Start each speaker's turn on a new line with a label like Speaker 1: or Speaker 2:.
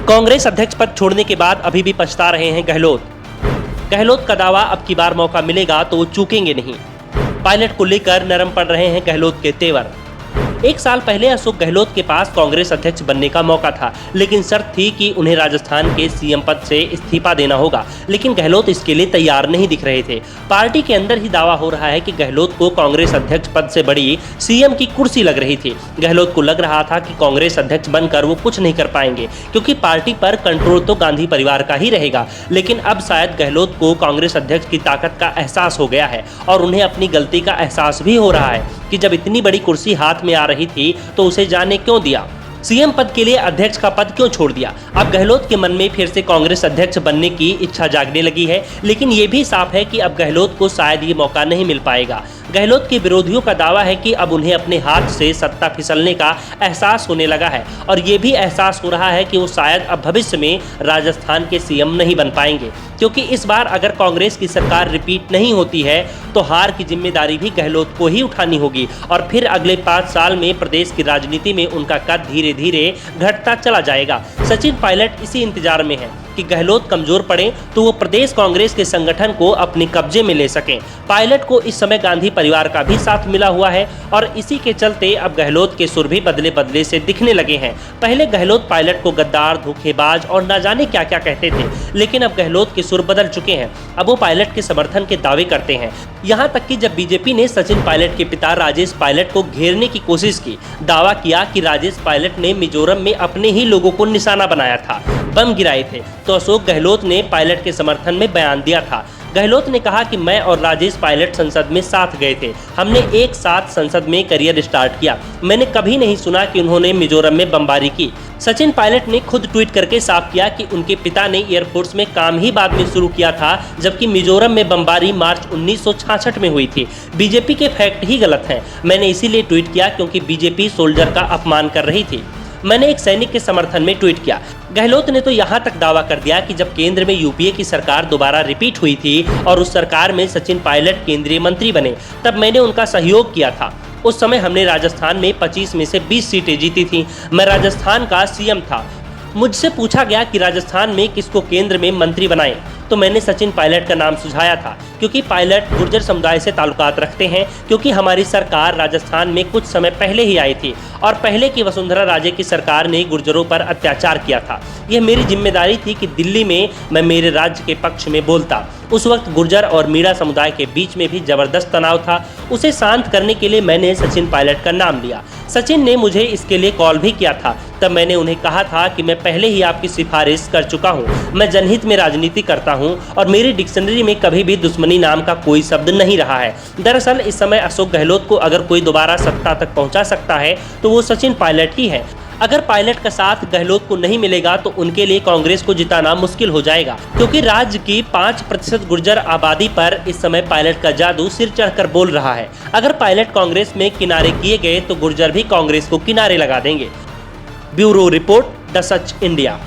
Speaker 1: कांग्रेस अध्यक्ष पद छोड़ने के बाद अभी भी पछता रहे हैं गहलोत का दावा अब की बार मौका मिलेगा तो वो चूकेंगे नहीं। पायलट को लेकर नरम पड़ रहे हैं गहलोत के तेवर। एक साल पहले अशोक गहलोत के पास कांग्रेस अध्यक्ष बनने का मौका था, लेकिन शर्त थी कि उन्हें राजस्थान के सीएम पद से इस्तीफा देना होगा। लेकिन गहलोत इसके लिए तैयार नहीं दिख रहे थे। पार्टी के अंदर ही दावा हो रहा है कि गहलोत को कांग्रेस अध्यक्ष पद से बड़ी सीएम की कुर्सी लग रही थी। गहलोत को लग रहा था कि कांग्रेस अध्यक्ष बनकर वो कुछ नहीं कर पाएंगे, क्योंकि पार्टी पर कंट्रोल तो गांधी परिवार का ही रहेगा। लेकिन अब शायद गहलोत को कांग्रेस अध्यक्ष की ताकत का एहसास हो गया है और उन्हें अपनी गलती का एहसास भी हो रहा है कि जब इतनी बड़ी कुर्सी हाथ में आ रही थी तो उसे जाने क्यों दिया, सीएम पद के लिए अध्यक्ष का पद क्यों छोड़ दिया। अब गहलोत के मन में फिर से कांग्रेस अध्यक्ष बनने की इच्छा जागने लगी है, लेकिन यह भी साफ है कि अब गहलोत को शायद ये मौका नहीं मिल पाएगा। गहलोत के विरोधियों का दावा है कि अब उन्हें अपने हाथ से सत्ता फिसलने का एहसास होने लगा है और ये भी एहसास हो रहा है कि वो शायद अब भविष्य में राजस्थान के सीएम नहीं बन पाएंगे, क्योंकि इस बार अगर कांग्रेस की सरकार रिपीट नहीं होती है तो हार की जिम्मेदारी भी गहलोत को ही उठानी होगी और फिर अगले 5 साल में प्रदेश की राजनीति में उनका कद धीरे धीरे घटता चला जाएगा। सचिन पायलट इसी इंतजार में है कि गहलोत कमजोर पड़े तो वो प्रदेश कांग्रेस के संगठन को अपने कब्जे में ले सकें। पायलट को इस समय गांधी परिवार का भी साथ मिला हुआ है और इसी के चलते अब गहलोत के सुर भी बदले बदले से दिखने लगे हैं। पहले गहलोत पायलट को गद्दार, धोखेबाज और न जाने क्या क्या कहते थे, लेकिन अब गहलोत के सुर बदल चुके हैं। अब वो पायलट के समर्थन के दावे करते हैं। यहाँ तक कि जब बीजेपी ने सचिन पायलट के पिता राजेश पायलट को घेरने की कोशिश की, दावा किया कि राजेश पायलट ने मिजोरम में अपने ही लोगों को निशाना बनाया था, बम गिराए थे, तो अशोक गहलोत ने पायलट के समर्थन में बयान दिया था। गहलोत ने कहा कि मैं और राजेश पायलट संसद में साथ गए थे, हमने एक साथ संसद में करियर स्टार्ट किया। मैंने कभी नहीं सुना कि उन्होंने मिजोरम में बमबारी की। सचिन पायलट ने खुद ट्वीट करके साफ किया कि उनके पिता ने एयरफोर्स में काम ही बाद में शुरू किया था, जबकि मिजोरम में बमबारी मार्च 1966 में हुई थी। बीजेपी के फैक्ट ही गलत हैं। मैंने इसीलिए ट्वीट किया क्योंकि बीजेपी सोल्जर का अपमान कर रही थी। मैंने एक सैनिक के समर्थन में ट्वीट किया। गहलोत ने तो यहाँ तक दावा कर दिया कि जब केंद्र में यूपीए की सरकार दोबारा रिपीट हुई थी और उस सरकार में सचिन पायलट केंद्रीय मंत्री बने, तब मैंने उनका सहयोग किया था। उस समय हमने राजस्थान में 25 में से 20 सीटें जीती थी। मैं राजस्थान का सीएम था। मुझसे पूछा गया कि राजस्थान में किसको केंद्र में मंत्री बनाएं, तो मैंने सचिन पायलट का नाम सुझाया था, क्योंकि पायलट गुर्जर समुदाय से ताल्लुकात रखते हैं। क्योंकि हमारी सरकार राजस्थान में कुछ समय पहले ही आई थी और पहले की वसुंधरा राजे की सरकार ने गुर्जरों पर अत्याचार किया था। यह मेरी जिम्मेदारी थी कि दिल्ली में मैं मेरे राज्य के पक्ष में बोलता। उस वक्त गुर्जर और मीणा समुदाय के बीच में भी जबरदस्त तनाव था। उसे शांत करने के लिए मैंने सचिन पायलट का नाम लिया। सचिन ने मुझे इसके लिए कॉल भी किया था। तब मैंने उन्हें कहा था कि मैं पहले ही आपकी सिफारिश कर चुका हूँ। मैं जनहित में राजनीति करता हूँ और मेरी डिक्शनरी में कभी भी दुश्मनी नाम का कोई शब्द नहीं रहा है। दरअसल इस समय अशोक गहलोत को अगर कोई दोबारा सत्ता तक पहुँचा सकता है तो वो सचिन पायलट ही है। अगर पायलट का साथ गहलोत को नहीं मिलेगा तो उनके लिए कांग्रेस को जिताना मुश्किल हो जाएगा, क्योंकि राज्य की 5% गुर्जर आबादी पर इस समय पायलट का जादू सिर चढ़कर बोल रहा है। अगर पायलट कांग्रेस में किनारे किए गए तो गुर्जर भी कांग्रेस को किनारे लगा देंगे। Bureau report, the such India.